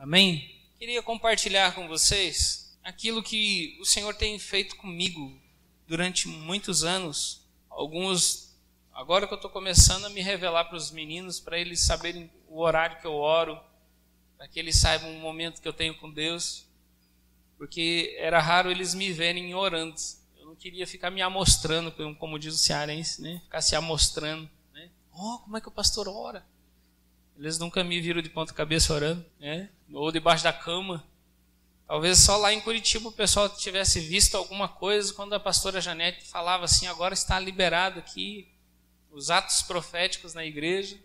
Amém? Queria compartilhar com vocês aquilo que o Senhor tem feito comigo durante muitos anos. Alguns, agora que eu estou começando a me revelar para os meninos, para eles saberem o horário que eu oro, para que eles saibam o momento que eu tenho com Deus, porque era raro eles me verem orando. Eu não queria ficar me amostrando, como diz o cearense, né? Ficar se amostrando, né? Como é que o pastor ora? Eles nunca me viram de ponta cabeça orando, né? Ou debaixo da cama. Talvez só lá em Curitiba o pessoal tivesse visto alguma coisa quando a pastora Janete falava assim: agora está liberado aqui os atos proféticos na igreja,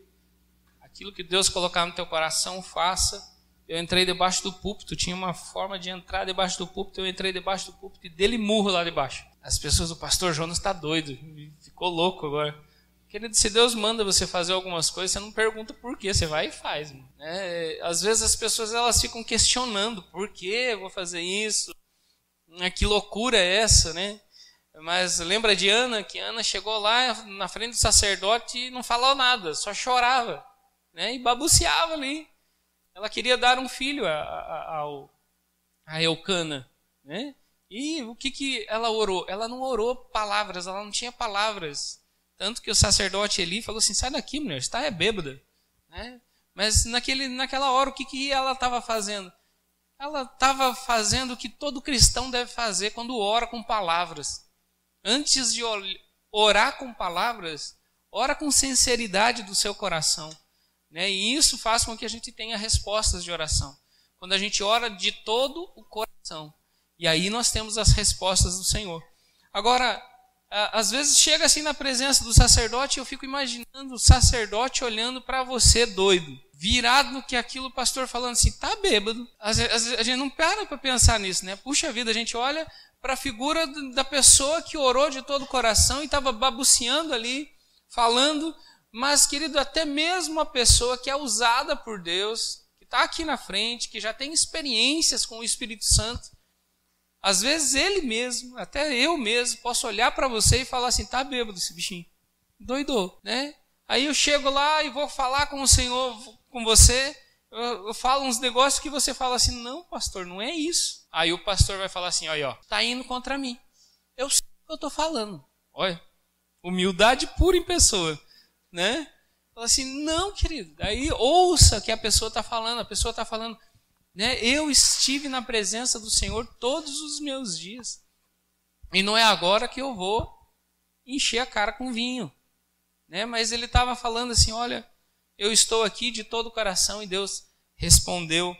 aquilo que Deus colocar no teu coração, faça. Eu entrei debaixo do púlpito, tinha uma forma de entrar debaixo do púlpito, eu entrei debaixo do púlpito e dele murro lá debaixo. As pessoas, o pastor Jonas está doido, ficou louco agora. Querido, se Deus manda você fazer algumas coisas, você não pergunta por quê, você vai e faz. Às vezes as pessoas elas ficam questionando, por que eu vou fazer isso? Que loucura é essa, né? Mas lembra de Ana, que Ana chegou lá na frente do sacerdote e não falou nada, só chorava, né? E babuceava ali. Ela queria dar um filho a Eucana, né? E o que ela orou? Ela não orou palavras, ela não tinha palavras. Tanto que o sacerdote Eli falou assim: sai daqui, mulher, você está bêbada. Né? Mas naquela hora, o que ela estava fazendo? Ela estava fazendo o que todo cristão deve fazer quando ora com palavras. Antes de orar com palavras, ora com sinceridade do seu coração. Né? E isso faz com que a gente tenha respostas de oração. Quando a gente ora de todo o coração. E aí nós temos as respostas do Senhor. Agora, às vezes chega assim na presença do sacerdote e eu fico imaginando o sacerdote olhando para você doido, virado no que aquilo o pastor falando assim, tá bêbado. A gente não para pensar nisso, né? Puxa vida, a gente olha para a figura da pessoa que orou de todo o coração e estava babuceando ali, falando, mas querido, até mesmo a pessoa que é usada por Deus, que está aqui na frente, que já tem experiências com o Espírito Santo, às vezes ele mesmo, até eu mesmo, posso olhar para você e falar assim, tá bêbado esse bichinho, doidou, né? Aí eu chego lá e vou falar com o Senhor, com você, eu falo uns negócios que você fala assim, não pastor, não é isso. Aí o pastor vai falar assim, olha, tá indo contra mim. Eu sei o que eu estou falando. Olha, humildade pura em pessoa, né? Fala assim, não querido, aí ouça o que a pessoa está falando, né? Eu estive na presença do Senhor todos os meus dias. E não é agora que eu vou encher a cara com vinho. Né? Mas ele estava falando assim, olha, eu estou aqui de todo o coração. E Deus respondeu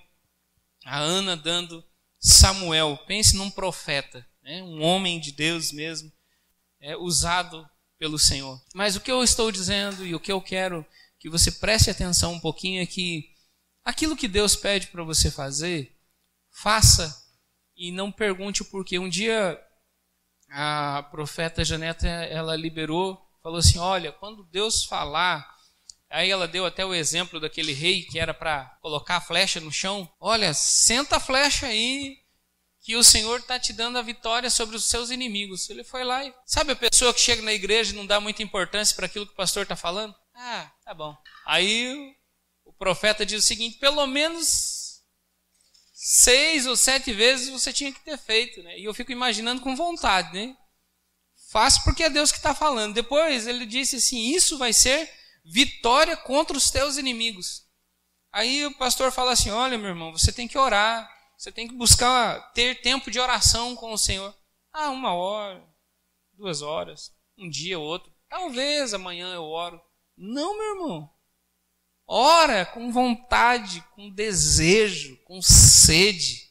a Ana dando Samuel. Pense num profeta, né? Um homem de Deus mesmo, usado pelo Senhor. Mas o que eu estou dizendo e o que eu quero que você preste atenção um pouquinho é que aquilo que Deus pede para você fazer, faça e não pergunte o porquê. Um dia a profeta Janete, ela liberou, falou assim, olha, quando Deus falar, aí ela deu até o exemplo daquele rei que era para colocar a flecha no chão, olha, senta a flecha aí que o Senhor está te dando a vitória sobre os seus inimigos. Ele foi lá e... Sabe a pessoa que chega na igreja e não dá muita importância para aquilo que o pastor está falando? Ah, tá bom. Aí o profeta diz o seguinte, pelo menos 6 ou 7 vezes você tinha que ter feito, né? E eu fico imaginando com vontade, né? Faça porque é Deus que está falando. Depois ele disse assim, isso vai ser vitória contra os teus inimigos. Aí o pastor fala assim, olha meu irmão, você tem que orar, você tem que buscar ter tempo de oração com o Senhor. 1 hora, 2 horas, um dia ou outro, talvez amanhã eu oro. Não, meu irmão. Ora com vontade, com desejo, com sede.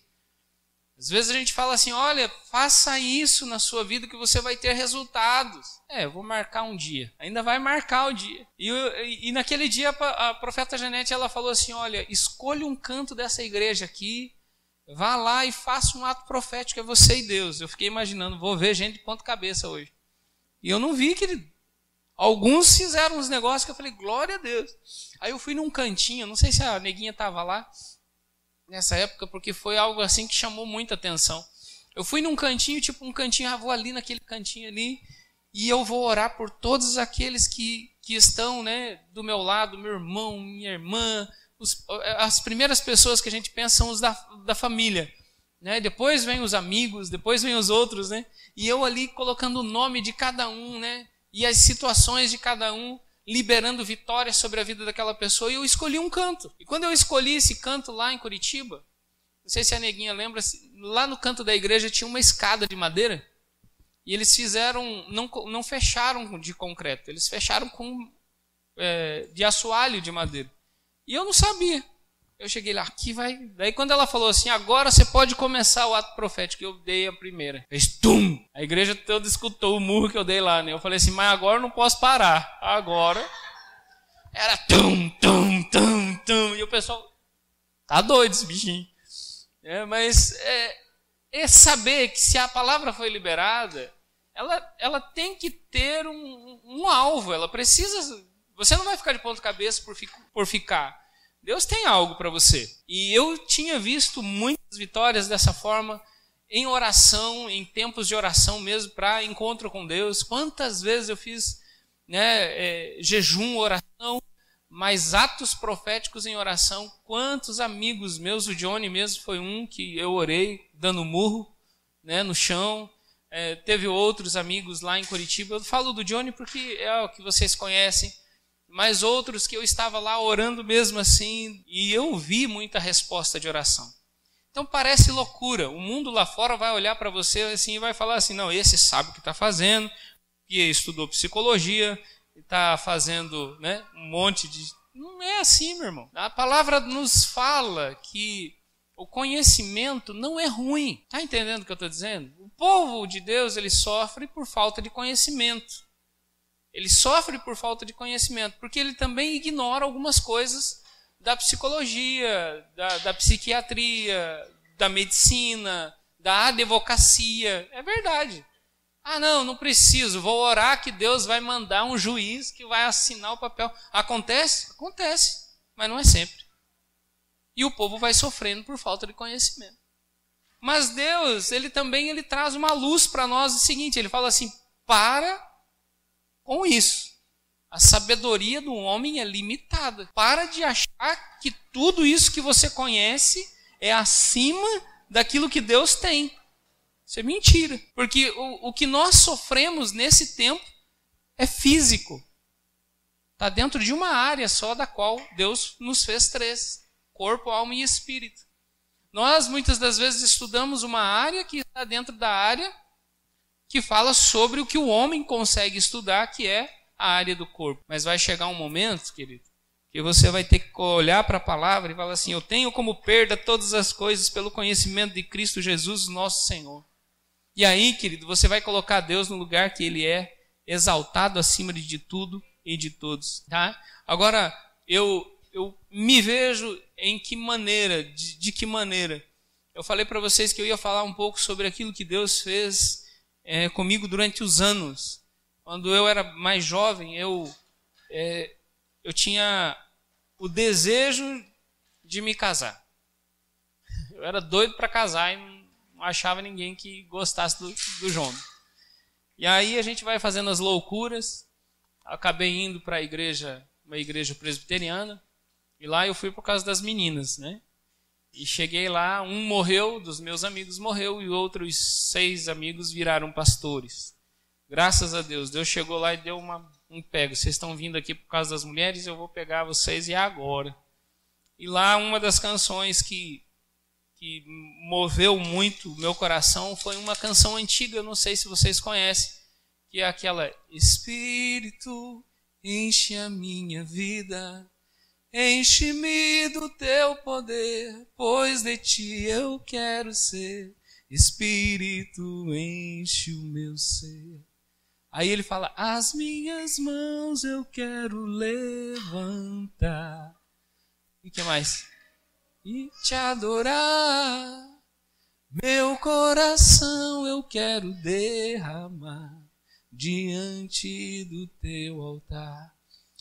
Às vezes a gente fala assim, olha, faça isso na sua vida que você vai ter resultados. Eu vou marcar um dia. Ainda vai marcar o dia. E naquele dia a profeta Janete, ela falou assim, olha, escolha um canto dessa igreja aqui, vá lá e faça um ato profético, é você e Deus. Eu fiquei imaginando, vou ver gente de ponta cabeça hoje. E eu não vi, querido. Alguns fizeram uns negócios que eu falei, glória a Deus. Aí eu fui num cantinho, não sei se a neguinha estava lá nessa época, porque foi algo assim que chamou muita atenção. Eu fui num cantinho, tipo um cantinho, vou ali naquele cantinho ali, e eu vou orar por todos aqueles que estão, né, do meu lado, meu irmão, minha irmã, as primeiras pessoas que a gente pensa são os da família, né? Depois vem os amigos, depois vem os outros, né? E eu ali colocando o nome de cada um, né? E as situações de cada um, liberando vitórias sobre a vida daquela pessoa, e eu escolhi um canto. E quando eu escolhi esse canto lá em Curitiba, não sei se a Neguinha lembra, lá no canto da igreja tinha uma escada de madeira, e eles fizeram, não fecharam de concreto, eles fecharam de assoalho de madeira. E eu não sabia. Eu cheguei lá, aqui vai. Daí quando ela falou assim, agora você pode começar o ato profético, eu dei a primeira. Fez tum! A igreja toda escutou o murro que eu dei lá, né? Eu falei assim, mas agora eu não posso parar. Agora era tum, tum, tum, tum. E o pessoal, tá doido esse bichinho. Mas é saber que se a palavra foi liberada, ela tem que ter um alvo. Ela precisa. Você não vai ficar de ponta cabeça por ficar. Deus tem algo para você. E eu tinha visto muitas vitórias dessa forma, em oração, em tempos de oração mesmo, para encontro com Deus. Quantas vezes eu fiz jejum, oração, mas atos proféticos em oração. Quantos amigos meus, o Johnny mesmo foi um que eu orei, dando murro, né, no chão. Teve outros amigos lá em Curitiba. Eu falo do Johnny porque é o que vocês conhecem. Mas outros que eu estava lá orando mesmo assim, e eu vi muita resposta de oração. Então parece loucura, o mundo lá fora vai olhar para você assim e vai falar assim, não, esse sabe o que está fazendo, que estudou psicologia, está fazendo, né, um monte de... Não é assim, meu irmão. A palavra nos fala que o conhecimento não é ruim. Está entendendo o que eu estou dizendo? O povo de Deus, ele sofre por falta de conhecimento. Ele sofre por falta de conhecimento, porque ele também ignora algumas coisas da psicologia, da psiquiatria, da medicina, da advocacia. É verdade. Ah, não preciso, vou orar que Deus vai mandar um juiz que vai assinar o papel. Acontece? Acontece, mas não é sempre. E o povo vai sofrendo por falta de conhecimento. Mas Deus, ele traz uma luz para nós, o seguinte, ele fala assim, para com isso. A sabedoria do homem é limitada. Para de achar que tudo isso que você conhece é acima daquilo que Deus tem. Isso é mentira. Porque o que nós sofremos nesse tempo é físico. Está dentro de uma área só da qual Deus nos fez 3. Corpo, alma e espírito. Nós muitas das vezes estudamos uma área que está dentro da área que fala sobre o que o homem consegue estudar, que é a área do corpo. Mas vai chegar um momento, querido, que você vai ter que olhar para a palavra e falar assim, eu tenho como perda todas as coisas pelo conhecimento de Cristo Jesus, nosso Senhor. E aí, querido, você vai colocar Deus no lugar que Ele é, exaltado acima de tudo e de todos. Tá? Agora, eu me vejo em que maneira, de que maneira? Eu falei para vocês que eu ia falar um pouco sobre aquilo que Deus fez comigo durante os anos. Quando eu era mais jovem, eu tinha o desejo de me casar. Eu era doido para casar e não achava ninguém que gostasse do João. E aí a gente vai fazendo as loucuras. Acabei indo para uma igreja presbiteriana, e lá eu fui por causa das meninas, né? E cheguei lá, um morreu, dos meus amigos morreu, e outros 6 amigos viraram pastores. Graças a Deus, Deus chegou lá e deu um pego. Vocês estão vindo aqui por causa das mulheres, eu vou pegar vocês e agora. E lá uma das canções que moveu muito o meu coração foi uma canção antiga, eu não sei se vocês conhecem, que é aquela Espírito, enche a minha vida, enche-me do teu poder, pois de ti eu quero ser. Espírito, enche o meu ser. Aí ele fala, as minhas mãos eu quero levantar. E o que mais? E te adorar. Meu coração eu quero derramar diante do teu altar.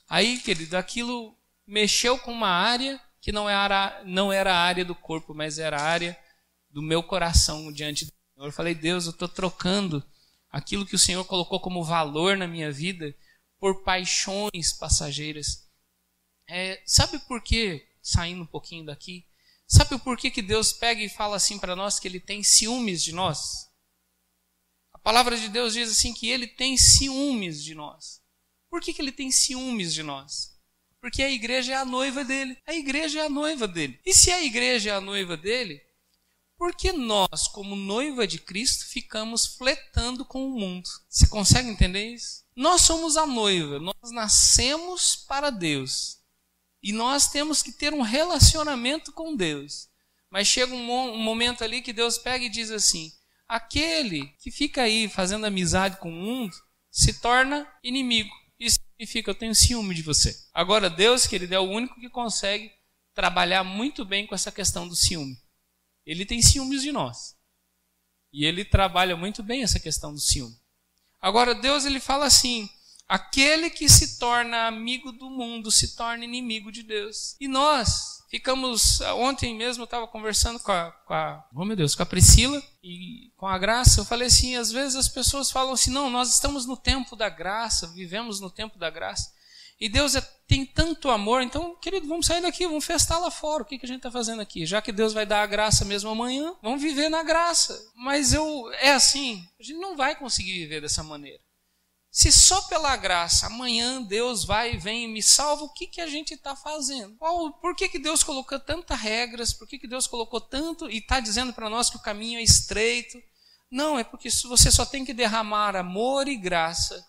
Aí, querido, aquilo mexeu com uma área que não era a área do corpo, mas era a área do meu coração diante do Senhor. Eu falei, Deus, eu estou trocando aquilo que o Senhor colocou como valor na minha vida por paixões passageiras. Sabe por quê? saindo um pouquinho daqui. Sabe o porquê que Deus pega e fala assim para nós que Ele tem ciúmes de nós? A palavra de Deus diz assim que Ele tem ciúmes de nós. Por que Ele tem ciúmes de nós? Porque a igreja é a noiva dele. A igreja é a noiva dele. E se a igreja é a noiva dele, por que nós, como noiva de Cristo, ficamos flertando com o mundo? Você consegue entender isso? Nós somos a noiva, nós nascemos para Deus. E nós temos que ter um relacionamento com Deus. Mas chega um momento ali que Deus pega e diz assim, aquele que fica aí fazendo amizade com o mundo, se torna inimigo. Isso significa, eu tenho ciúme de você. Agora Deus, querido, é o único que consegue trabalhar muito bem com essa questão do ciúme. Ele tem ciúmes de nós. E Ele trabalha muito bem essa questão do ciúme. Agora Deus, Ele fala assim, aquele que se torna amigo do mundo se torna inimigo de Deus. E nós ficamos, ontem mesmo eu estava conversando com a Priscila e com a Graça. Eu falei assim, às vezes as pessoas falam assim, não, nós estamos no tempo da graça, vivemos no tempo da graça. E Deus tem tanto amor, então, querido, vamos sair daqui, vamos festar lá fora. O que a gente está fazendo aqui? Já que Deus vai dar a graça mesmo amanhã, vamos viver na graça. Mas é assim, a gente não vai conseguir viver dessa maneira. Se só pela graça amanhã Deus vai e vem e me salva, o que a gente está fazendo? Por que Deus colocou tantas regras? Por que Deus colocou tanto e está dizendo para nós que o caminho é estreito? Não, é porque você só tem que derramar amor e graça.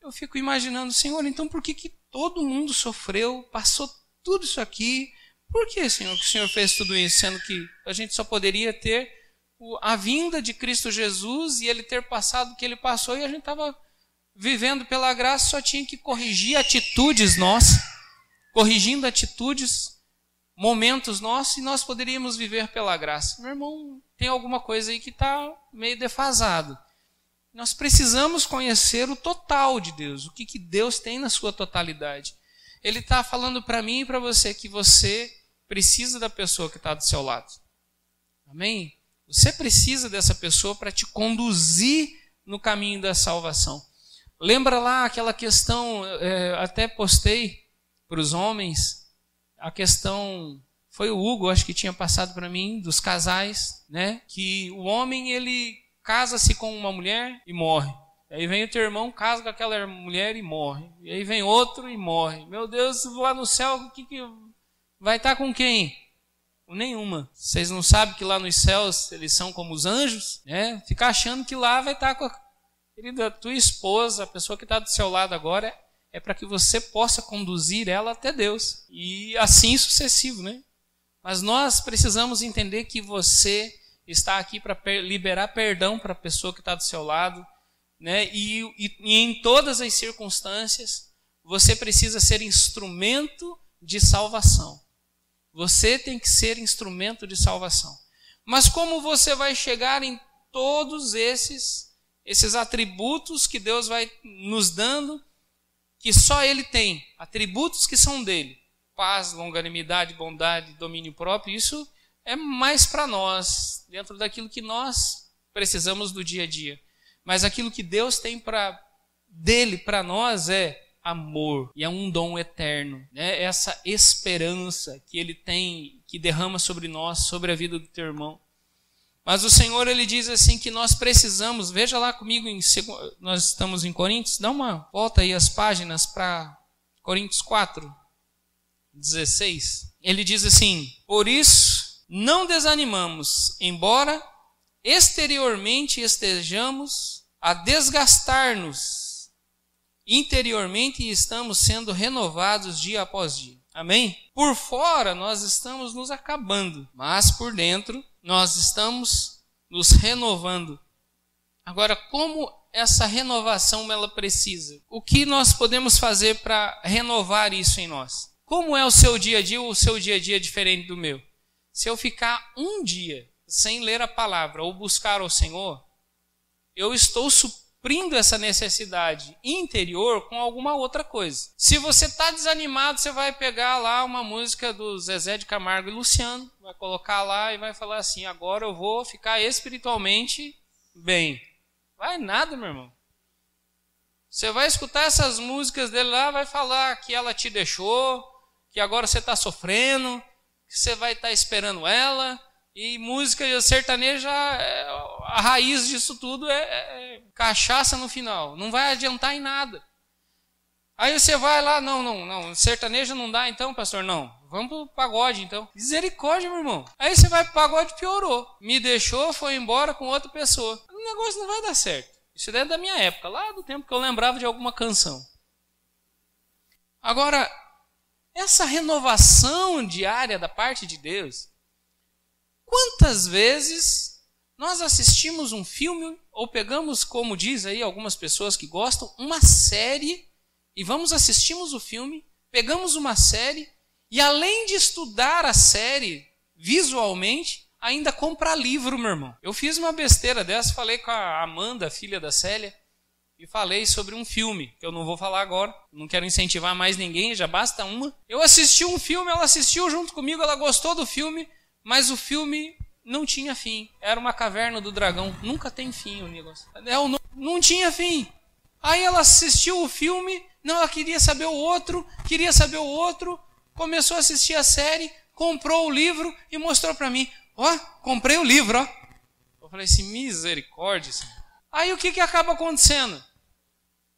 Eu fico imaginando, Senhor, então por que todo mundo sofreu, passou tudo isso aqui? Por que, Senhor, que o Senhor fez tudo isso, sendo que a gente só poderia ter a vinda de Cristo Jesus e Ele ter passado o que Ele passou e a gente estava vivendo pela graça, só tinha que corrigir atitudes nossas, corrigindo atitudes, momentos nossos, e nós poderíamos viver pela graça. Meu irmão, tem alguma coisa aí que está meio defasado. Nós precisamos conhecer o total de Deus, o que Deus tem na sua totalidade. Ele está falando para mim e para você que você precisa da pessoa que está do seu lado. Amém? Você precisa dessa pessoa para te conduzir no caminho da salvação. Lembra lá aquela questão, até postei para os homens, a questão, foi o Hugo, acho que tinha passado para mim, dos casais, né? Que o homem, ele casa-se com uma mulher e morre. Aí vem o teu irmão, casa com aquela mulher e morre. E aí vem outro e morre. Meu Deus, lá no céu, o que vai estar com quem? Com nenhuma. Vocês não sabem que lá nos céus eles são como os anjos, né? Fica achando que lá vai estar com querida, a tua esposa, a pessoa que está do seu lado agora, é para que você possa conduzir ela até Deus. E assim sucessivo, né? Mas nós precisamos entender que você está aqui para liberar perdão para a pessoa que está do seu lado, né? E em todas as circunstâncias, você precisa ser instrumento de salvação. Você tem que ser instrumento de salvação. Mas como você vai chegar em todos esses atributos que Deus vai nos dando, que só Ele tem, atributos que são dele, paz, longanimidade, bondade, domínio próprio, isso é mais para nós, dentro daquilo que nós precisamos do dia a dia. Mas aquilo que Deus tem dele para nós é amor, e é um dom eterno, né? Essa esperança que Ele tem, que derrama sobre nós, sobre a vida do teu irmão. Mas o Senhor, Ele diz assim que nós precisamos, veja lá comigo, nós estamos em Coríntios, dá uma volta aí as páginas para Coríntios 4, 16. Ele diz assim, por isso não desanimamos, embora exteriormente estejamos a desgastar-nos, interiormente estamos sendo renovados dia após dia. Amém? Por fora nós estamos nos acabando, mas por dentro nós estamos nos renovando. Agora, como essa renovação ela precisa? O que nós podemos fazer para renovar isso em nós? Como é o seu dia a dia ou o seu dia a dia é diferente do meu? Se eu ficar um dia sem ler a palavra ou buscar ao Senhor, eu estou suprindo essa necessidade interior com alguma outra coisa. Se você está desanimado, você vai pegar lá uma música do Zezé de Camargo e Luciano, vai colocar lá e vai falar assim, agora eu vou ficar espiritualmente bem. Vai nada, meu irmão. Você vai escutar essas músicas dele lá, vai falar que ela te deixou, que agora você está sofrendo, que você vai estar esperando ela. E música sertaneja, a raiz disso tudo é cachaça no final. Não vai adiantar em nada. Aí você vai lá, não, sertaneja não dá então, pastor? Não, vamos pro pagode então. Misericórdia, meu irmão. Aí você vai pro pagode, piorou. Me deixou, foi embora com outra pessoa. O negócio não vai dar certo. Isso é da minha época, lá do tempo que eu lembrava de alguma canção. Agora, essa renovação diária da parte de Deus, quantas vezes nós assistimos um filme ou pegamos, como diz aí algumas pessoas que gostam, uma série e assistimos o filme, pegamos uma série e além de estudar a série visualmente, ainda comprar livro, meu irmão. Eu fiz uma besteira dessa, falei com a Amanda, filha da Célia, e falei sobre um filme, que eu não vou falar agora, não quero incentivar mais ninguém, já basta uma. Eu assisti um filme, ela assistiu junto comigo, ela gostou do filme, mas o filme não tinha fim. Era uma caverna do dragão. Nunca tem fim o negócio. Não tinha fim. Aí ela assistiu o filme, ela queria saber o outro, começou a assistir a série, comprou o livro e mostrou para mim. Ó, comprei o livro, ó. Eu falei assim, misericórdia, Senhor. Aí o que acaba acontecendo?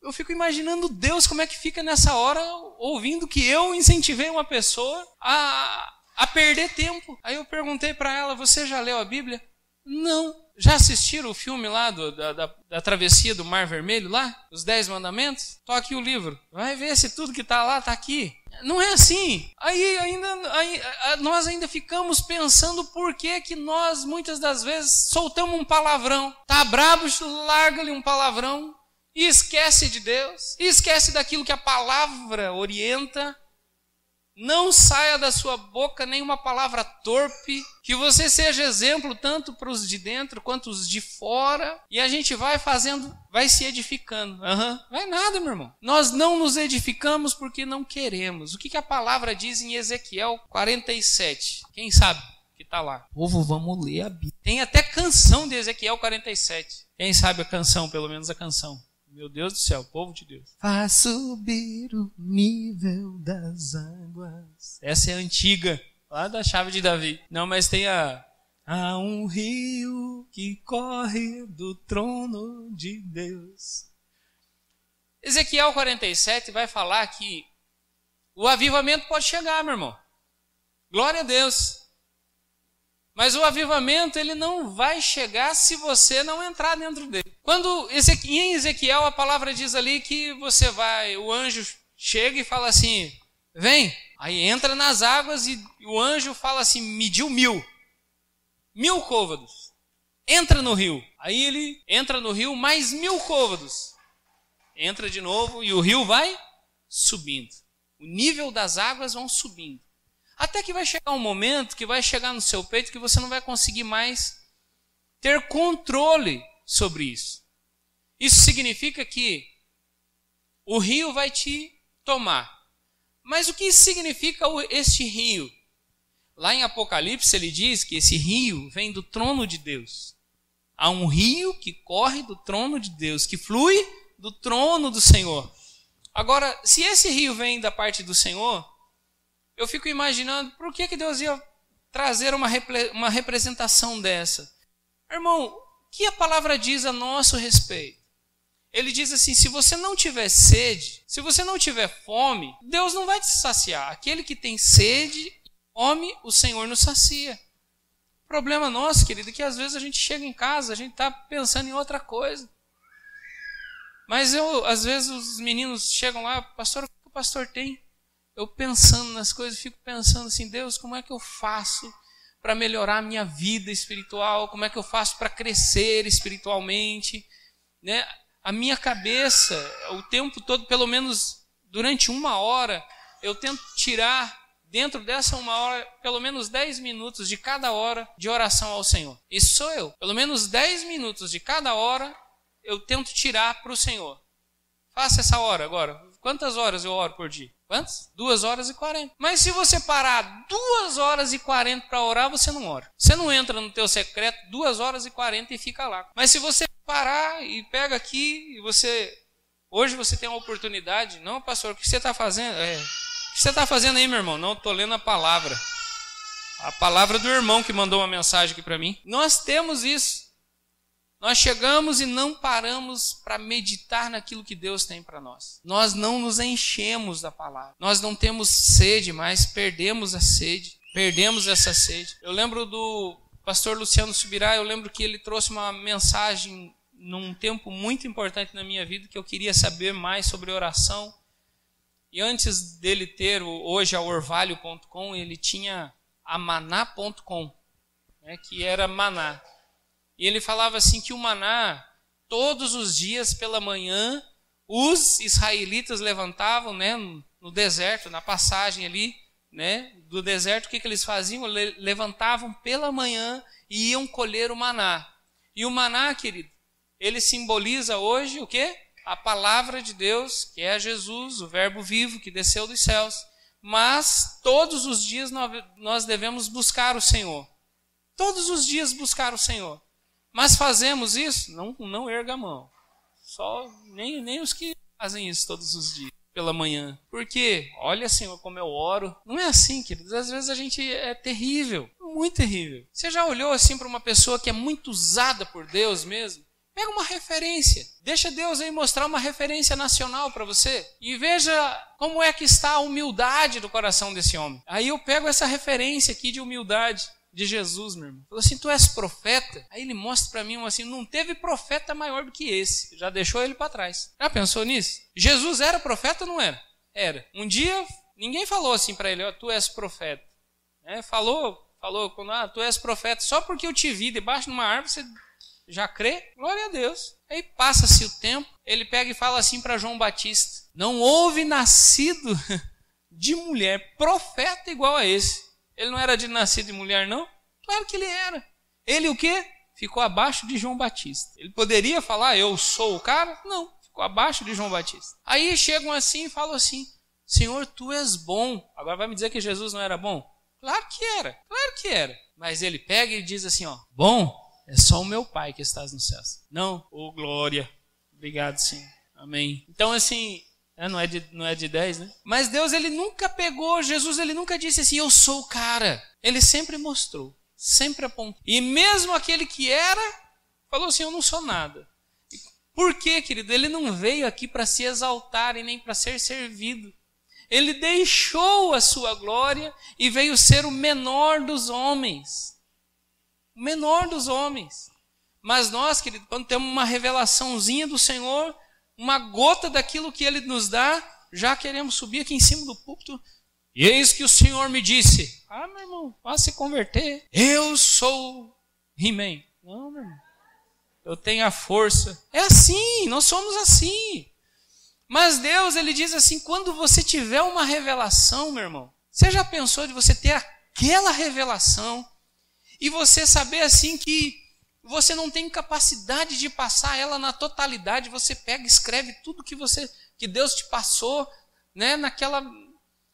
Eu fico imaginando Deus como é que fica nessa hora, ouvindo que eu incentivei uma pessoa a perder tempo. Aí eu perguntei para ela, você já leu a Bíblia? Não. Já assistiram o filme lá da travessia do Mar Vermelho lá? Os 10 Mandamentos? Tô aqui o livro. Vai ver se tudo que está lá está aqui. Não é assim. Aí nós ainda ficamos pensando por que nós muitas das vezes soltamos um palavrão. Tá brabo, larga-lhe um palavrão e esquece de Deus. E esquece daquilo que a palavra orienta. Não saia da sua boca nenhuma palavra torpe, que você seja exemplo tanto para os de dentro quanto os de fora, e a gente vai fazendo, vai se edificando. Vai nada, meu irmão. Nós não nos edificamos porque não queremos. O que a palavra diz em Ezequiel 47? Quem sabe que está lá? Povo, vamos ler a Bíblia. Tem até canção de Ezequiel 47. Quem sabe a canção, pelo menos a canção? Meu Deus do céu, povo de Deus. Faz subir o nível das águas. Essa é a antiga, lá da chave de Davi. Não, mas tem há um rio que corre do trono de Deus. Ezequiel 47 vai falar que o avivamento pode chegar, meu irmão. Glória a Deus. Mas o avivamento ele não vai chegar se você não entrar dentro dele. Quando em Ezequiel a palavra diz ali que o anjo chega e fala assim, vem. Aí entra nas águas e o anjo fala assim, mediu 1000 côvados. Entra no rio. Aí ele entra no rio mais 1000 côvados. Entra de novo e o rio vai subindo. O nível das águas vão subindo. Até que vai chegar um momento que vai chegar no seu peito que você não vai conseguir mais ter controle sobre isso. Isso significa que o rio vai te tomar. Mas o que significa este rio? Lá em Apocalipse ele diz que esse rio vem do trono de Deus. Há um rio que corre do trono de Deus, que flui do trono do Senhor. Agora, se esse rio vem da parte do Senhor, eu fico imaginando por que Deus ia trazer uma representação dessa. Irmão, o que a palavra diz a nosso respeito? Ele diz assim, se você não tiver sede, se você não tiver fome, Deus não vai te saciar. Aquele que tem sede e fome, o Senhor nos sacia. O problema nosso, querido, é que às vezes a gente chega em casa, a gente está pensando em outra coisa. Mas às vezes os meninos chegam lá, pastor, o que o pastor tem? Eu pensando nas coisas, fico pensando assim, Deus, como é que eu faço para melhorar a minha vida espiritual? Como é que eu faço para crescer espiritualmente? Né? A minha cabeça, o tempo todo, pelo menos durante 1 hora, eu tento tirar dentro dessa 1 hora, pelo menos 10 minutos de cada hora de oração ao Senhor. Isso sou eu. Pelo menos 10 minutos de cada hora, eu tento tirar para o Senhor. Faça essa hora agora. Quantas horas eu oro por dia? Quantas? 2h40. Mas se você parar 2h40 para orar, você não ora. Você não entra no teu secreto 2h40 e fica lá. Mas se você parar e pega aqui, e hoje você tem uma oportunidade. Não, pastor, o que você está fazendo? O que que você está fazendo aí, meu irmão? Não, estou lendo a palavra. A palavra do irmão que mandou uma mensagem aqui para mim. Nós temos isso. Nós chegamos e não paramos para meditar naquilo que Deus tem para nós. Nós não nos enchemos da palavra. Nós não temos sede mais, perdemos a sede. Perdemos essa sede. Eu lembro do pastor Luciano Subirá, eu lembro que ele trouxe uma mensagem num tempo muito importante na minha vida, que eu queria saber mais sobre oração. E antes dele ter hoje a orvalho.com, ele tinha a maná.com, né, que era maná. E ele falava assim que o maná, todos os dias pela manhã, os israelitas levantavam, né, no deserto, na passagem ali, né, do deserto, o que eles faziam? Levantavam pela manhã e iam colher o maná. E o maná, querido, ele simboliza hoje o quê? A palavra de Deus, que é Jesus, o verbo vivo que desceu dos céus. Mas todos os dias nós devemos buscar o Senhor. Todos os dias buscar o Senhor. Mas fazemos isso? Não erga a mão. Nem os que fazem isso todos os dias, pela manhã. Por quê? Olha, Senhor, como eu oro. Não é assim, queridos. Às vezes a gente é terrível, muito terrível. Você já olhou assim para uma pessoa que é muito usada por Deus mesmo? Pega uma referência. Deixa Deus aí mostrar uma referência nacional para você. E veja como é que está a humildade do coração desse homem. Aí eu pego essa referência aqui de humildade de Jesus, meu irmão. Falou assim, tu és profeta? Aí ele mostra para mim assim, não teve profeta maior do que esse. Já deixou ele para trás. Já pensou nisso? Jesus era profeta ou não era? Era. Um dia, ninguém falou assim para ele, ó, tu és profeta. Falou, quando, tu és profeta. Só porque eu te vi debaixo de uma árvore, você já crê? Glória a Deus. Aí passa-se o tempo, ele pega e fala assim para João Batista, não houve nascido de mulher profeta igual a esse. Ele não era de nascido de mulher, não? Claro que ele era. Ele o quê? Ficou abaixo de João Batista. Ele poderia falar, eu sou o cara? Não, ficou abaixo de João Batista. Aí chegam assim e falam assim, Senhor, tu és bom. Agora vai me dizer que Jesus não era bom? Claro que era. Mas ele pega e diz assim, ó, bom, é só o meu Pai que estás nos céus. Não, glória. Obrigado, Senhor. Amém. Então, assim, não é de 10, né? Mas Deus, ele nunca pegou, Jesus, ele nunca disse assim, eu sou o cara. Ele sempre mostrou, sempre apontou. E mesmo aquele que era, falou assim, eu não sou nada. Por quê, querido? Ele não veio aqui para se exaltar e nem para ser servido. Ele deixou a sua glória e veio ser o menor dos homens. O menor dos homens. Mas nós, querido, quando temos uma revelaçãozinha do Senhor, uma gota daquilo que Ele nos dá, já queremos subir aqui em cima do púlpito. E eis que o Senhor me disse, meu irmão, vá se converter. Eu sou He-Man. Não, meu irmão. Eu tenho a força. É assim, nós somos assim. Mas Deus, Ele diz assim, quando você tiver uma revelação, meu irmão, você já pensou de você ter aquela revelação e você saber assim que você não tem capacidade de passar ela na totalidade, você pega e escreve tudo que Deus te passou, né,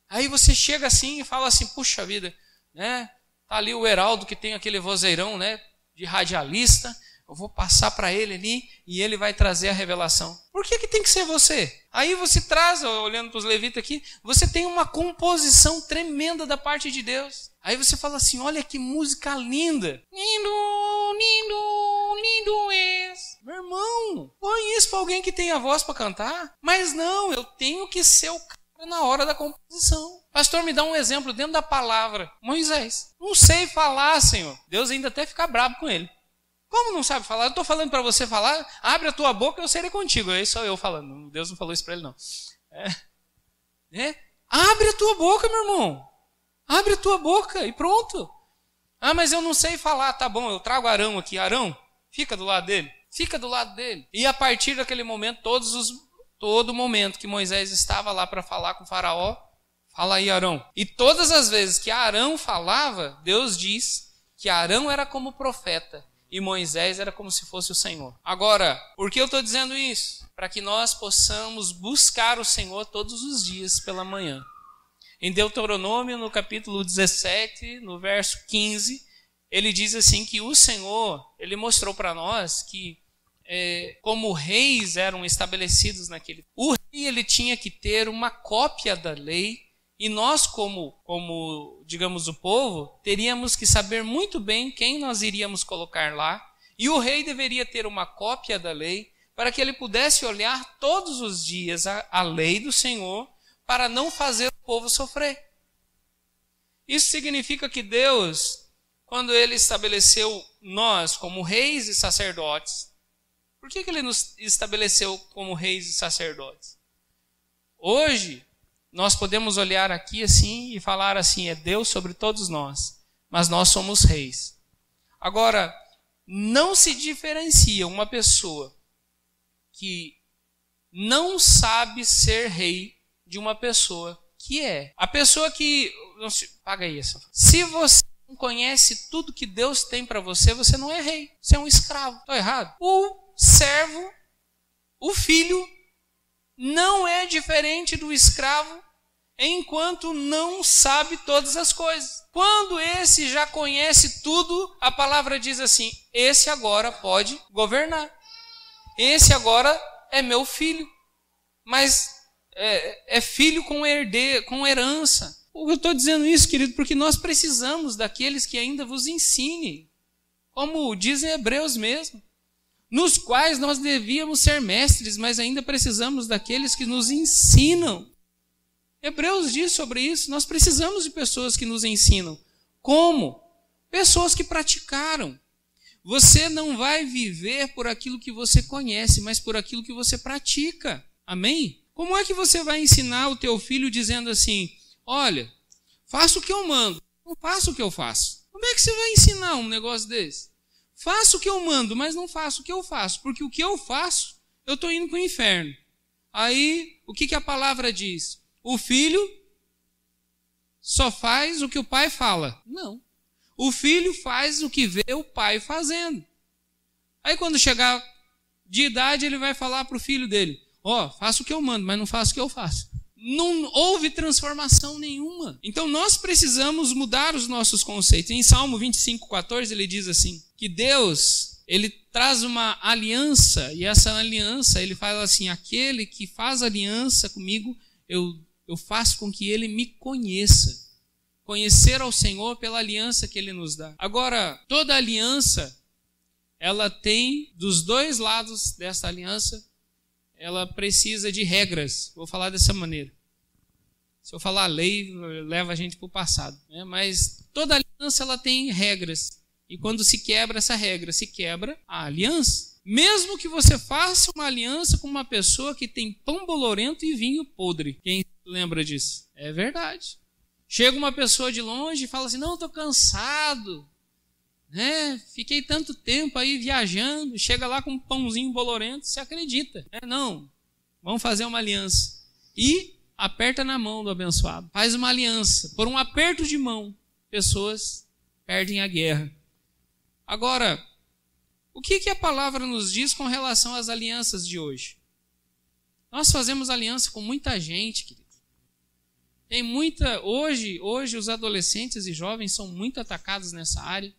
aí você chega assim e fala assim, puxa vida, né, tá ali o Heraldo que tem aquele vozeirão, né, de radialista, eu vou passar para ele ali e ele vai trazer a revelação. Por que tem que ser você? Aí você traz, olhando para os levitas aqui, você tem uma composição tremenda da parte de Deus. Aí você fala assim, olha que música linda. Lindo, lindo, lindo és. Meu irmão, põe isso para alguém que tem a voz para cantar. Mas não, eu tenho que ser o cara na hora da composição. Pastor, me dá um exemplo dentro da palavra. Moisés, não sei falar, Senhor. Deus ainda até fica bravo com ele. Como não sabe falar? Eu estou falando para você falar, abre a tua boca e eu serei contigo. Aí sou eu falando. Deus não falou isso para ele, não. Abre a tua boca, meu irmão. Abre a tua boca e pronto. Mas eu não sei falar. Tá bom, eu trago Arão aqui. Arão, fica do lado dele. Fica do lado dele. E a partir daquele momento, todo momento que Moisés estava lá para falar com o faraó, fala aí, Arão. E todas as vezes que Arão falava, Deus diz que Arão era como profeta. E Moisés era como se fosse o Senhor. Agora, por que eu estou dizendo isso? Para que nós possamos buscar o Senhor todos os dias pela manhã. Em Deuteronômio, no capítulo 17, no verso 15, ele diz assim que o Senhor, ele mostrou para nós que como reis eram estabelecidos naquele... O rei, ele tinha que ter uma cópia da lei E nós, como, digamos, o povo, teríamos que saber muito bem quem nós iríamos colocar lá. E o rei deveria ter uma cópia da lei para que ele pudesse olhar todos os dias a lei do Senhor para não fazer o povo sofrer. Isso significa que Deus, quando ele estabeleceu nós como reis e sacerdotes, por que ele nos estabeleceu como reis e sacerdotes? Hoje, nós podemos olhar aqui assim e falar assim, é Deus sobre todos nós, mas nós somos reis. Agora, não se diferencia uma pessoa que não sabe ser rei de uma pessoa que é. A pessoa que... Paga aí essa. Se você não conhece tudo que Deus tem para você, você não é rei. Você é um escravo. Estou errado? O servo, o filho, não é diferente do escravo enquanto não sabe todas as coisas. Quando esse já conhece tudo, a palavra diz assim, esse agora pode governar. Esse agora é meu filho. Mas é filho com herança. Eu estou dizendo isso, querido, porque nós precisamos daqueles que ainda vos ensinem. Como dizem Hebreus mesmo. Nos quais nós devíamos ser mestres, mas ainda precisamos daqueles que nos ensinam. Hebreus diz sobre isso, nós precisamos de pessoas que nos ensinam. Como? Pessoas que praticaram. Você não vai viver por aquilo que você conhece, mas por aquilo que você pratica. Amém? Como é que você vai ensinar o teu filho dizendo assim, olha, faça o que eu mando, não faça o que eu faço? Como é que você vai ensinar um negócio desse? Faça o que eu mando, mas não faça o que eu faço, porque o que eu faço, eu estou indo para o inferno. Aí, o que a palavra diz? O filho só faz o que o pai fala. Não. O filho faz o que vê o pai fazendo. Aí quando chegar de idade, ele vai falar para o filho dele, faça o que eu mando, mas não faça o que eu faço. Não houve transformação nenhuma. Então nós precisamos mudar os nossos conceitos. Em Salmo 25:14 ele diz assim, que Deus, ele traz uma aliança, e essa aliança, ele fala assim, aquele que faz aliança comigo, eu faço com que ele me conheça. Conhecer ao Senhor pela aliança que ele nos dá. Agora, toda aliança, ela tem, dos dois lados dessa aliança, ela precisa de regras. Vou falar dessa maneira. Se eu falar lei, leva a gente para o passado. Né? Mas toda aliança, ela tem regras. E quando se quebra essa regra, se quebra a aliança. Mesmo que você faça uma aliança com uma pessoa que tem pão bolorento e vinho podre. Quem lembra disso? É verdade. Chega uma pessoa de longe e fala assim, não, estou cansado. Fiquei tanto tempo aí viajando. Chega lá com um pãozinho bolorento, você acredita. Não, vamos fazer uma aliança. E aperta na mão do abençoado. Faz uma aliança. Por um aperto de mão, pessoas perdem a guerra. Agora, o que a palavra nos diz com relação às alianças de hoje? Nós fazemos aliança com muita gente, querido. Tem muita... Hoje os adolescentes e jovens são muito atacados nessa área.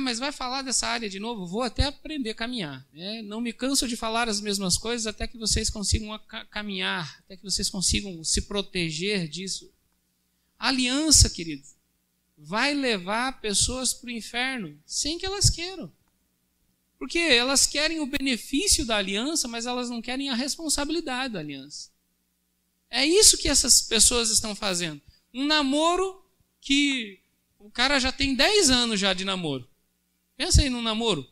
Mas vai falar dessa área de novo? Vou até aprender a caminhar. Não me canso de falar as mesmas coisas até que vocês consigam caminhar, até que vocês consigam se proteger disso. A aliança, querido, vai levar pessoas para o inferno sem que elas queiram. Porque elas querem o benefício da aliança, mas elas não querem a responsabilidade da aliança. É isso que essas pessoas estão fazendo. Um namoro que o cara já tem 10 anos já de namoro. Pensa aí num namoro.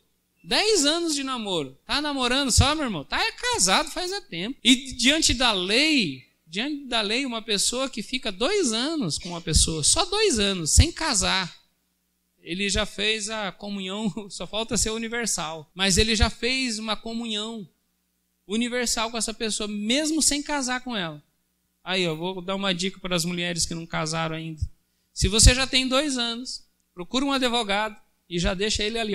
10 anos de namoro. Tá namorando só, meu irmão? Tá casado faz tempo. E diante da lei, uma pessoa que fica 2 anos com uma pessoa, só 2 anos, sem casar, ele já fez a comunhão, só falta ser universal, mas ele já fez uma comunhão universal com essa pessoa, mesmo sem casar com ela. Aí, eu vou dar uma dica para as mulheres que não casaram ainda. Se você já tem 2 anos, procura um advogado e já deixa ele ali,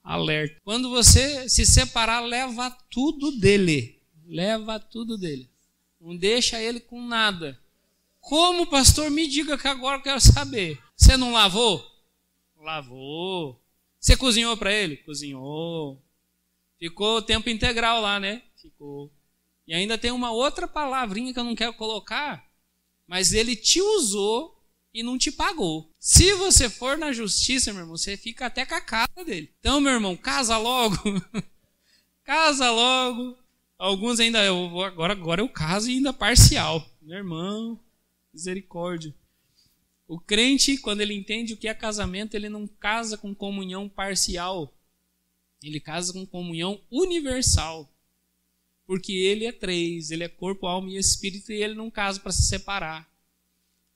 alerta. Quando você se separar, leva tudo dele. Leva tudo dele. Não deixa ele com nada. Como, pastor? Me diga que agora eu quero saber. Você não lavou? Lavou. Você cozinhou para ele? Cozinhou. Ficou tempo integral lá, né? Ficou. E ainda tem uma outra palavrinha que eu não quero colocar, mas ele te usou e não te pagou. Se você for na justiça, meu irmão, você fica até com a cara dele. Então, meu irmão, casa logo. Casa logo. Alguns ainda, agora eu caso e ainda parcial. Meu irmão, misericórdia. O crente, quando ele entende o que é casamento, ele não casa com comunhão parcial. Ele casa com comunhão universal. Porque ele é três, ele é corpo, alma e espírito, e ele não casa para se separar.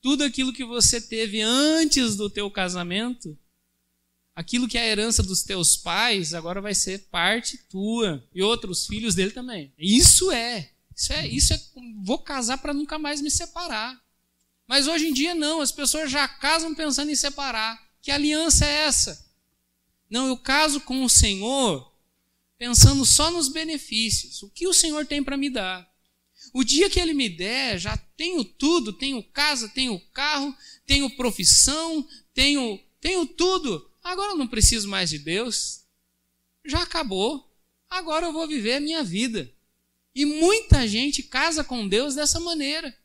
Tudo aquilo que você teve antes do teu casamento, aquilo que é a herança dos teus pais, agora vai ser parte tua e outros filhos dele também. Isso é. Vou casar para nunca mais me separar. Mas hoje em dia não, as pessoas já casam pensando em separar. Que aliança é essa? Não, eu caso com o Senhor pensando só nos benefícios. O que o Senhor tem para me dar? O dia que Ele me der, já tenho tudo, tenho casa, tenho carro, tenho profissão, tenho tudo. Agora eu não preciso mais de Deus. Já acabou. Agora eu vou viver a minha vida. E muita gente casa com Deus dessa maneira,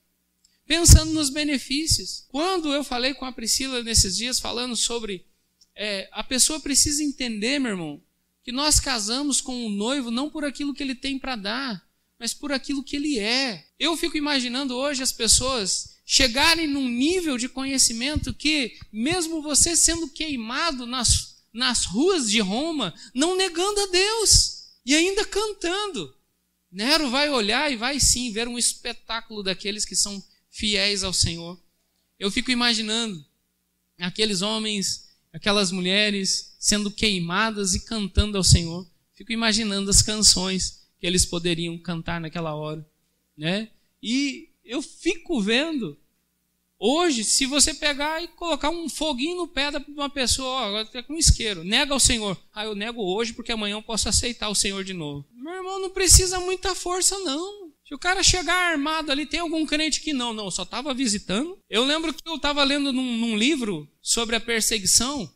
pensando nos benefícios. Quando eu falei com a Priscila nesses dias, falando sobre... a pessoa precisa entender, meu irmão, que nós casamos com o noivo não por aquilo que ele tem para dar, mas por aquilo que ele é. Eu fico imaginando hoje as pessoas chegarem num nível de conhecimento que, mesmo você sendo queimado nas ruas de Roma, não negando a Deus, e ainda cantando. Nero vai olhar e vai sim ver um espetáculo daqueles que são fiéis ao Senhor. Eu fico imaginando aqueles homens, aquelas mulheres sendo queimadas e cantando ao Senhor. Fico imaginando as canções que eles poderiam cantar naquela hora, né? E eu fico vendo, hoje, se você pegar e colocar um foguinho no pé de uma pessoa, agora está com um isqueiro, nega ao Senhor. Eu nego hoje porque amanhã eu posso aceitar o Senhor de novo. Meu irmão, não precisa muita força, não. Se o cara chegar armado ali, tem algum crente que não, só estava visitando. Eu lembro que eu estava lendo num livro sobre a perseguição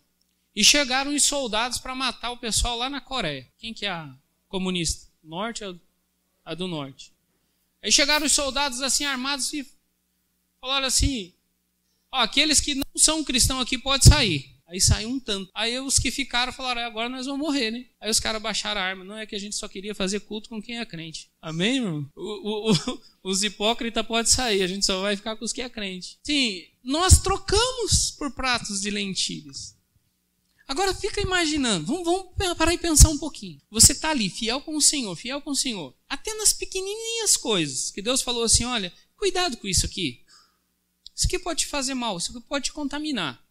e chegaram os soldados para matar o pessoal lá na Coreia. Quem que é a comunista? Norte ou a do norte? Aí chegaram os soldados assim armados e falaram assim, aqueles que não são cristãos aqui podem sair. Aí saiu um tanto. Aí os que ficaram falaram, agora nós vamos morrer, né? Aí os caras baixaram a arma. Não, é que a gente só queria fazer culto com quem é crente. Amém, irmão? Os hipócritas podem sair, a gente só vai ficar com os que é crente. Sim, nós trocamos por pratos de lentilhas. Agora fica imaginando, vamos parar e pensar um pouquinho. Você está ali, fiel com o Senhor. Até nas pequenininhas coisas, que Deus falou assim, olha, cuidado com isso aqui. Isso aqui pode te fazer mal, isso aqui pode te contaminar.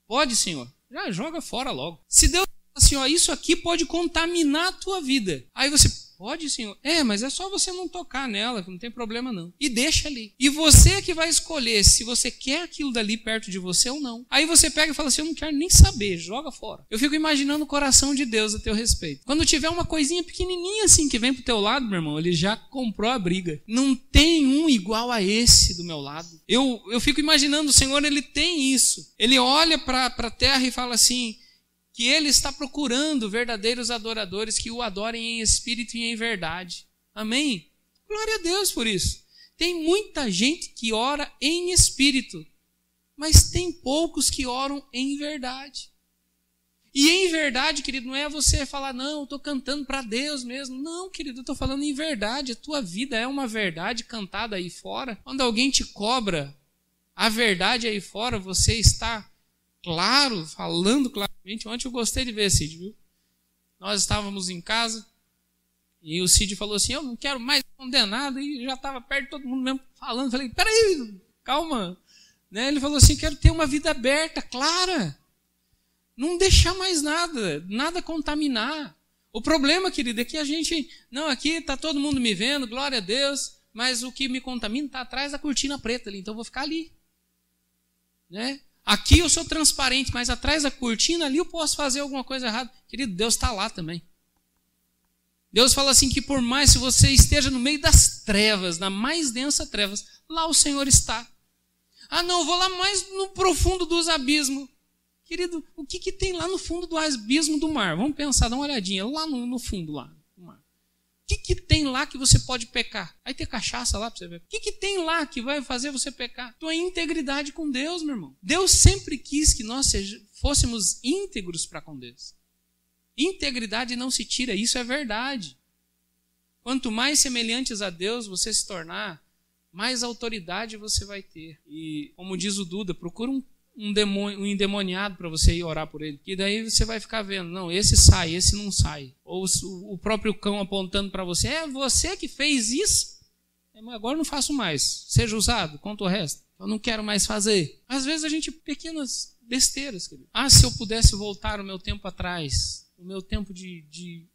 Pode, Senhor? Já joga fora logo. Se Deus fala assim, isso aqui pode contaminar a tua vida. Aí você, pode, Senhor? Mas é só você não tocar nela, não tem problema não. E deixa ali. E você é que vai escolher se você quer aquilo dali perto de você ou não. Aí você pega e fala assim, eu não quero nem saber, joga fora. Eu fico imaginando o coração de Deus a teu respeito. Quando tiver uma coisinha pequenininha assim que vem pro teu lado, meu irmão, ele já comprou a briga. Não tem um igual a esse do meu lado. Eu fico imaginando, o Senhor, ele tem isso. Ele olha para a terra e fala assim, que Ele está procurando verdadeiros adoradores que o adorem em espírito e em verdade. Amém? Glória a Deus por isso. Tem muita gente que ora em espírito, mas tem poucos que oram em verdade. E em verdade, querido, não é você falar, não, eu estou cantando para Deus mesmo. Não, querido, eu estou falando em verdade. A tua vida é uma verdade cantada aí fora. Quando alguém te cobra a verdade aí fora, você está claro, falando claramente. Ontem eu gostei de ver, Cid, viu? Nós estávamos em casa e o Cid falou assim, eu não quero mais condenado, e já estava perto de todo mundo mesmo falando. Falei, peraí, calma. Né? Ele falou assim, quero ter uma vida aberta, clara. Não deixar mais nada contaminar. O problema, querido, é que a gente, não, aqui está todo mundo me vendo, glória a Deus, mas o que me contamina está atrás da cortina preta ali, então eu vou ficar ali. Né? Aqui eu sou transparente, mas atrás da cortina ali eu posso fazer alguma coisa errada. Querido, Deus está lá também. Deus fala assim que por mais que você esteja no meio das trevas, na mais densa trevas, lá o Senhor está. Não, eu vou lá mais no profundo dos abismos. Querido, o que tem lá no fundo do abismo do mar? Vamos pensar, dá uma olhadinha, lá no fundo lá, do mar. O que tem lá que você pode pecar? Vai ter cachaça lá para você ver. O que tem lá que vai fazer você pecar? Tua integridade com Deus, meu irmão. Deus sempre quis que nós fôssemos íntegros para com Deus. Integridade não se tira, isso é verdade. Quanto mais semelhantes a Deus você se tornar, mais autoridade você vai ter. E, como diz o Duda, procura um endemoniado para você ir orar por ele. Que daí você vai ficar vendo, não, esse sai, esse não sai. Ou o próprio cão apontando para você, é você que fez isso? Agora eu não faço mais. Seja usado, conta o resto. Eu não quero mais fazer. Às vezes a gente, pequenas besteiras, querido. Se eu pudesse voltar o meu tempo atrás, o meu tempo de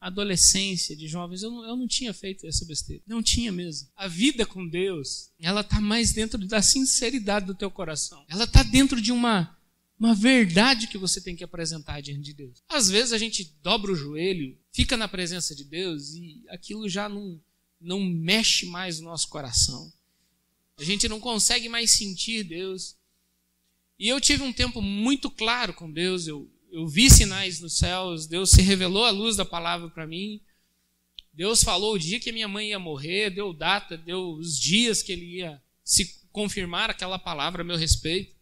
adolescência, de jovens, eu não tinha feito essa besteira. Não tinha mesmo. A vida com Deus, ela está mais dentro da sinceridade do teu coração. Ela está dentro de uma verdade que você tem que apresentar diante de Deus. Às vezes a gente dobra o joelho, fica na presença de Deus e aquilo já não mexe mais no nosso coração. A gente não consegue mais sentir Deus. E eu tive um tempo muito claro com Deus, eu vi sinais nos céus, Deus se revelou a luz da palavra para mim. Deus falou o dia que a minha mãe ia morrer, deu data, deu os dias que ele ia se confirmar aquela palavra a meu respeito.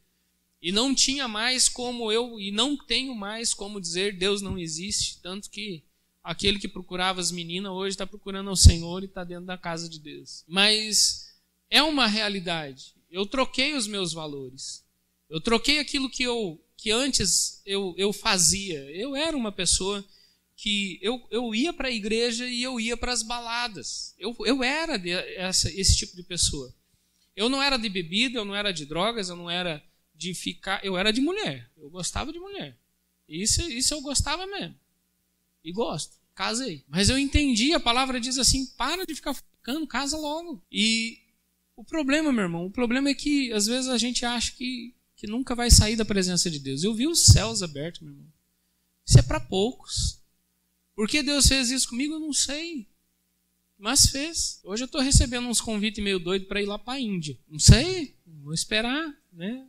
E não tinha mais como e não tenho mais como dizer Deus não existe. Tanto que aquele que procurava as meninas hoje está procurando ao Senhor e está dentro da casa de Deus. Mas é uma realidade. Eu troquei os meus valores. Eu troquei aquilo que antes eu fazia. Eu era uma pessoa que eu ia para a igreja e eu ia para as baladas. Eu era esse tipo de pessoa. Eu não era de bebida, eu não era de drogas, eu não era de ficar... Eu era de mulher. Eu gostava de mulher. Isso eu gostava mesmo. E gosto. Casei. Mas eu entendi, a palavra diz assim, para de ficar ficando, casa logo. E o problema, meu irmão, o problema é que às vezes a gente acha que nunca vai sair da presença de Deus. Eu vi os céus abertos, meu irmão. Isso é para poucos. Por que Deus fez isso comigo? Eu não sei. Mas fez. Hoje eu estou recebendo uns convites meio doidos para ir lá para a Índia. Não sei. Vou esperar, né?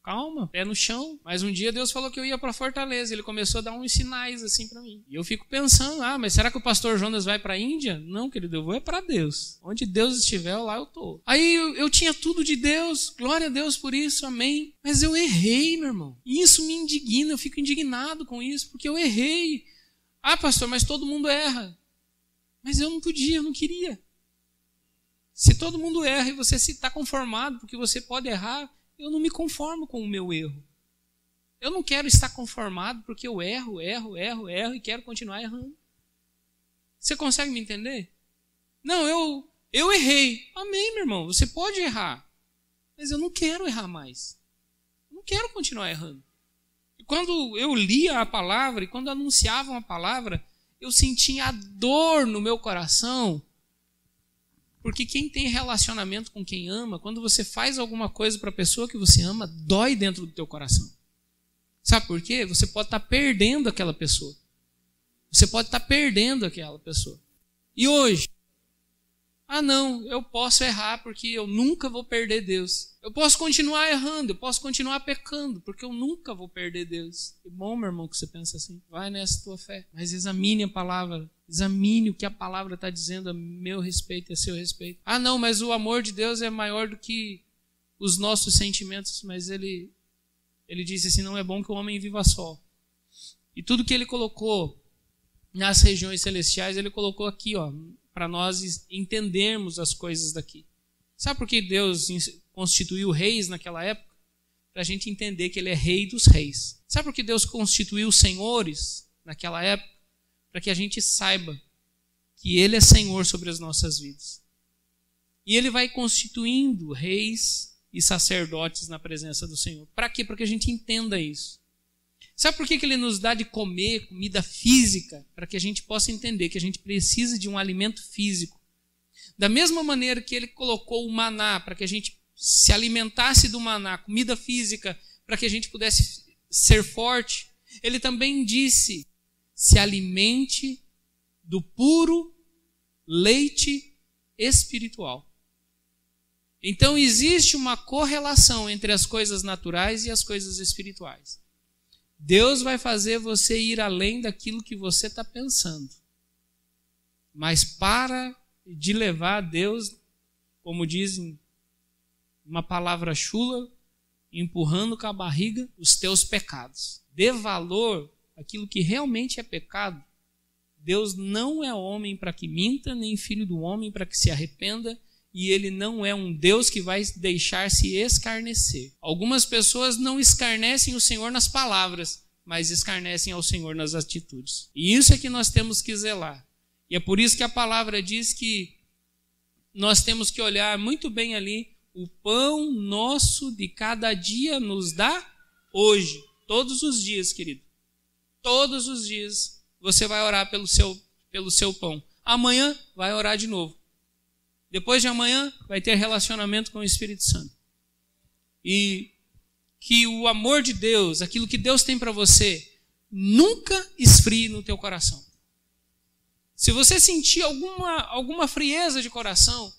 Calma, pé no chão. Mas um dia Deus falou que eu ia para Fortaleza. Ele começou a dar uns sinais assim para mim. E eu fico pensando, mas será que o pastor Jonas vai para a Índia? Não, querido, eu vou para Deus. Onde Deus estiver, lá eu estou. Aí eu tinha tudo de Deus. Glória a Deus por isso, amém. Mas eu errei, meu irmão. E isso me indigna, eu fico indignado com isso, porque eu errei. Pastor, mas todo mundo erra. Mas eu não podia, eu não queria. Se todo mundo erra e você se está conformado porque você pode errar, eu não me conformo com o meu erro. Eu não quero estar conformado porque eu erro e quero continuar errando. Você consegue me entender? Não, eu errei. Amém, meu irmão, você pode errar. Mas eu não quero errar mais. Eu não quero continuar errando. E quando eu lia a palavra e quando anunciavam a palavra, eu sentia a dor no meu coração. Porque quem tem relacionamento com quem ama, quando você faz alguma coisa para a pessoa que você ama, dói dentro do teu coração. Sabe por quê? Você pode estar perdendo aquela pessoa. Você pode estar perdendo aquela pessoa. E hoje? Não, eu posso errar porque eu nunca vou perder Deus. Eu posso continuar errando, eu posso continuar pecando, porque eu nunca vou perder Deus. Que bom, meu irmão, que você pensa assim. Vai nessa tua fé. Mas examine a palavra. Examine o que a palavra está dizendo a meu respeito e a seu respeito. Não, mas o amor de Deus é maior do que os nossos sentimentos. Mas ele disse assim, não é bom que o homem viva só. E tudo que ele colocou nas regiões celestiais, ele colocou aqui, para nós entendermos as coisas daqui. Sabe por que Deus constituiu reis naquela época? Para a gente entender que ele é rei dos reis. Sabe por que Deus constituiu senhores naquela época? Para que a gente saiba que ele é Senhor sobre as nossas vidas. E ele vai constituindo reis e sacerdotes na presença do Senhor. Para quê? Para que a gente entenda isso. Sabe por que ele nos dá de comer comida física? Para que a gente possa entender que a gente precisa de um alimento físico. Da mesma maneira que ele colocou o maná para que a gente se alimentasse do maná, comida física, para que a gente pudesse ser forte, ele também disse, se alimente do puro leite espiritual. Então existe uma correlação entre as coisas naturais e as coisas espirituais. Deus vai fazer você ir além daquilo que você está pensando. mas para de levar a Deus, como dizem, uma palavra chula, empurrando com a barriga os teus pecados. Dê valor àquilo que realmente é pecado. Deus não é homem para que minta, nem filho do homem para que se arrependa, e ele não é um Deus que vai deixar se escarnecer. Algumas pessoas não escarnecem o Senhor nas palavras, mas escarnecem ao Senhor nas atitudes. E isso é que nós temos que zelar. E é por isso que a palavra diz que nós temos que olhar muito bem ali, o pão nosso de cada dia nos dá hoje. Todos os dias, querido. Todos os dias você vai orar pelo seu pão. Amanhã vai orar de novo. Depois de amanhã vai ter relacionamento com o Espírito Santo. E que o amor de Deus, aquilo que Deus tem para você, nunca esfrie no teu coração. Se você sentir alguma frieza de coração,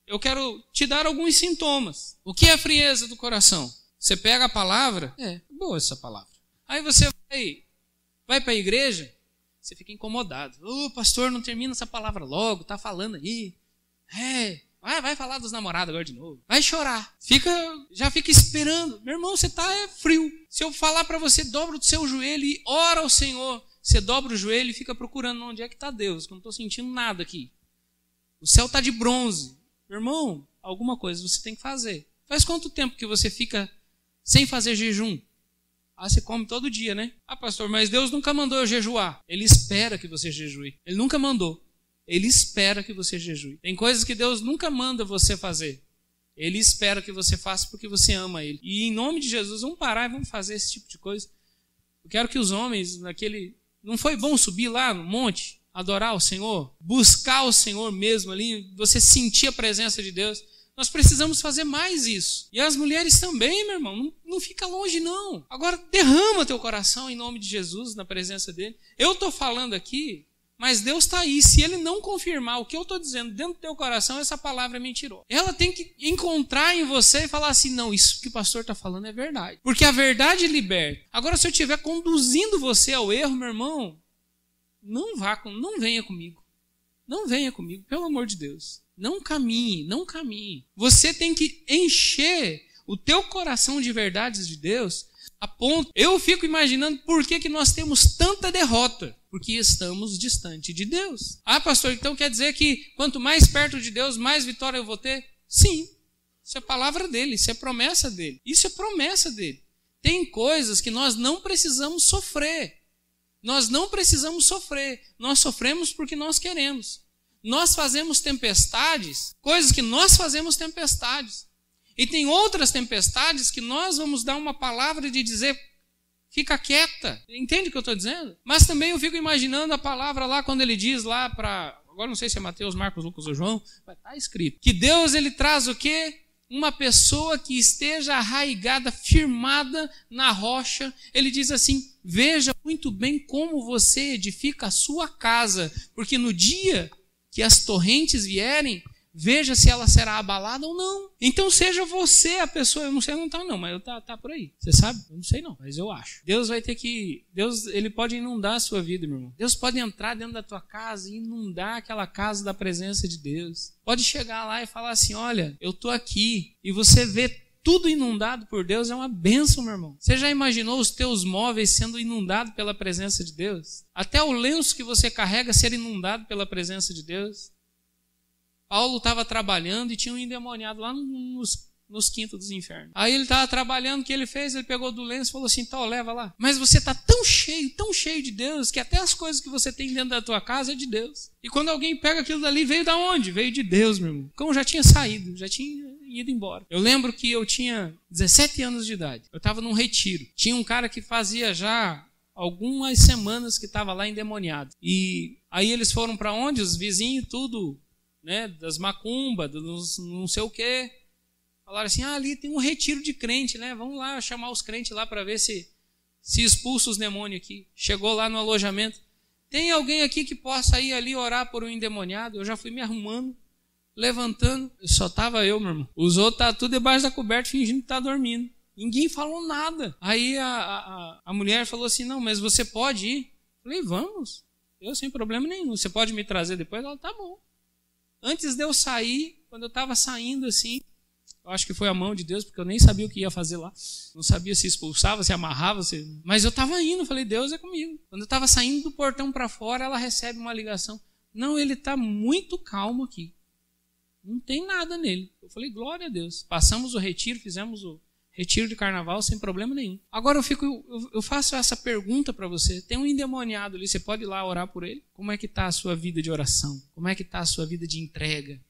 eu quero te dar alguns sintomas. O que é a frieza do coração? Você pega a palavra, boa essa palavra. Aí você vai para a igreja, você fica incomodado. Pastor, não termina essa palavra logo, tá falando aí. Vai falar dos namorados agora de novo. Vai chorar. Já fica esperando. Meu irmão, você tá frio. Se eu falar para você, dobra o seu joelho e ora ao Senhor. Você dobra o joelho e fica procurando onde é que está Deus, que eu não estou sentindo nada aqui. O céu está de bronze. Meu irmão, alguma coisa você tem que fazer. Faz quanto tempo que você fica sem fazer jejum? Você come todo dia, né? Pastor, mas Deus nunca mandou eu jejuar. Ele espera que você jejue. Ele nunca mandou. Ele espera que você jejue. Tem coisas que Deus nunca manda você fazer. Ele espera que você faça porque você ama Ele. E em nome de Jesus, vamos parar e vamos fazer esse tipo de coisa. Eu quero que os homens, não foi bom subir lá no monte, adorar o Senhor, buscar o Senhor mesmo ali, você sentir a presença de Deus? Nós precisamos fazer mais isso. E as mulheres também, meu irmão, não fica longe não. Agora derrama teu coração em nome de Jesus, na presença dEle. Eu estou falando aqui, mas Deus está aí. Se Ele não confirmar o que eu estou dizendo dentro do teu coração, essa palavra é mentirosa. Ela tem que encontrar em você e falar assim, não, isso que o pastor está falando é verdade. Porque a verdade liberta. Agora, se eu estiver conduzindo você ao erro, meu irmão, não venha comigo. Não venha comigo, pelo amor de Deus. Não caminhe. Você tem que encher o teu coração de verdades de Deus a ponto. Eu fico imaginando por que nós temos tanta derrota. Porque estamos distante de Deus. Pastor, então quer dizer que quanto mais perto de Deus, mais vitória eu vou ter? Sim. Isso é palavra dele, isso é promessa dele. Isso é promessa dele. Tem coisas que nós não precisamos sofrer. Nós não precisamos sofrer. Nós sofremos porque nós queremos. Nós fazemos tempestades, coisas que nós fazemos tempestades. E tem outras tempestades que nós vamos dar uma palavra de dizer, fica quieta. Entende o que eu estou dizendo? Mas também eu fico imaginando a palavra lá quando ele diz lá para... Agora não sei se é Mateus, Marcos, Lucas ou João. Mas está escrito. Que Deus ele traz o quê? Uma pessoa que esteja arraigada, firmada na rocha. Ele diz assim, veja muito bem como você edifica a sua casa. Porque no dia que as torrentes vierem, veja se ela será abalada ou não. Então seja você a pessoa. Eu não sei, não está não, mas tá por aí. Você sabe? Eu não sei não, mas eu acho. Deus ele pode inundar a sua vida, meu irmão. Deus pode entrar dentro da tua casa e inundar aquela casa da presença de Deus. Pode chegar lá e falar assim, olha, eu estou aqui. E você vê tudo inundado por Deus, é uma bênção, meu irmão. Você já imaginou os teus móveis sendo inundados pela presença de Deus? Até o lenço que você carrega ser inundado pela presença de Deus? Paulo estava trabalhando e tinha um endemoniado lá nos quintos dos infernos. Aí ele estava trabalhando, o que ele fez? Ele pegou do lenço e falou assim, leva lá. Mas você está tão cheio de Deus, que até as coisas que você tem dentro da tua casa é de Deus. E quando alguém pega aquilo dali, veio da onde? Veio de Deus, meu irmão. Como já tinha saído, já tinha ido embora. Eu lembro que eu tinha 17 anos de idade. Eu estava num retiro. Tinha um cara que fazia já algumas semanas que estava lá endemoniado. E aí eles foram para onde? Os vizinhos, tudo... né, das macumbas, dos não sei o quê. Falaram assim, ali tem um retiro de crente, né? Vamos lá chamar os crentes lá para ver se expulsa os demônios aqui. Chegou lá no alojamento. Tem alguém aqui que possa ir ali orar por um endemoniado? Eu já fui me arrumando, levantando. Só estava eu, meu irmão. Os outros estavam tudo debaixo da coberta fingindo que estavam dormindo. Ninguém falou nada. Aí a mulher falou assim, não, mas você pode ir? Eu falei, vamos. Eu sem problema nenhum. Você pode me trazer depois? Ela, tá bom. Antes de eu sair, quando eu estava saindo assim, eu acho que foi a mão de Deus, porque eu nem sabia o que ia fazer lá. Não sabia se expulsava, se amarrava, mas eu estava indo, falei, Deus é comigo. Quando eu estava saindo do portão para fora, ela recebe uma ligação. Não, ele está muito calmo aqui. Não tem nada nele. Eu falei, glória a Deus. Passamos o retiro, fizemos o retiro de carnaval sem problema nenhum. Agora eu faço essa pergunta para você. Tem um endemoniado ali, você pode ir lá orar por ele? Como é que está a sua vida de oração? Como é que está a sua vida de entrega?